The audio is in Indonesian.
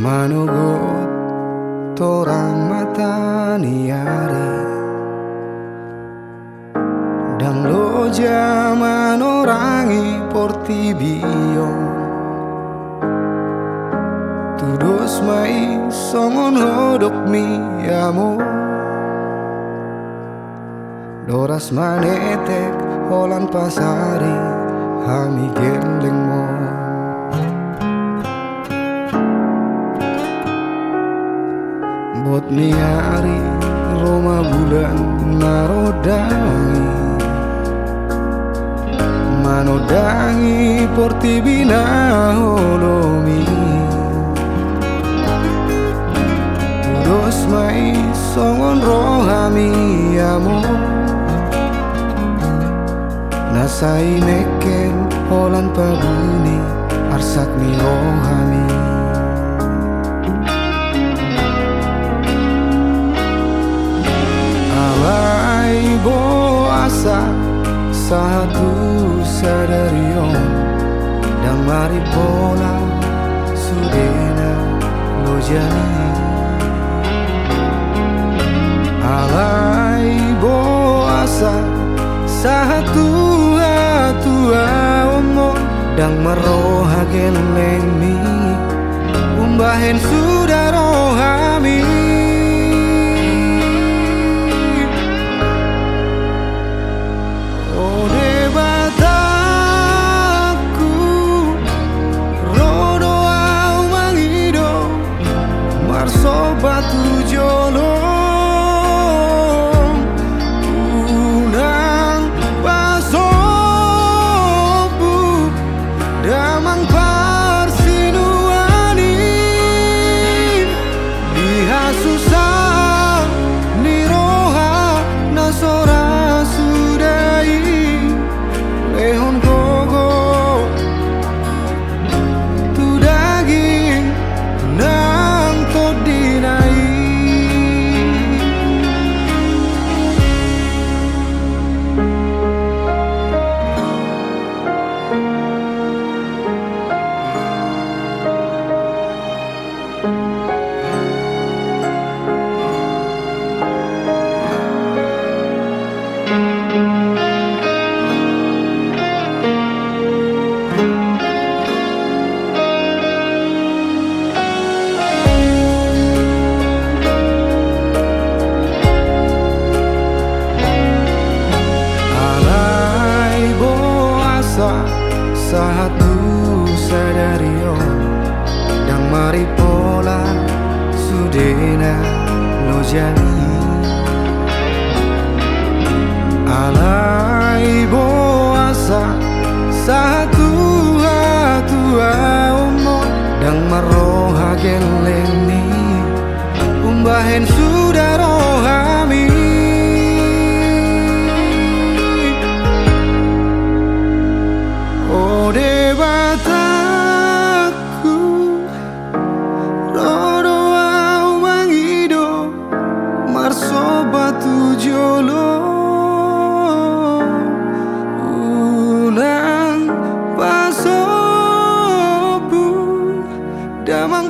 Manugut torang mata niari dan lo zaman orangi porti bio tudos mai songon hodok mi amo doras manetek holan pasari hami gendeng mo bot niari Roma bulan narodangi manodangi porti bina holomi tudos mai songon rohami amo nasai neken holan pabuni arsak mi rohami alai boasa satu sadarion dan mari bola sudena lo jani alai boasa satu hatua omong dan meroha geleng mi umbahen sudah rohami batu jolong unang pasobu damang parsinuani diha susah niroha nasora sudai lehon gogo tu daging nang todinai satu sadarion dan mari pola sudena lo jani alai boasa satu hatua omong dan maroha geleni umbahen sudah rohami ode bataku rodo au mangido marso batu jolo ulang pasobu damang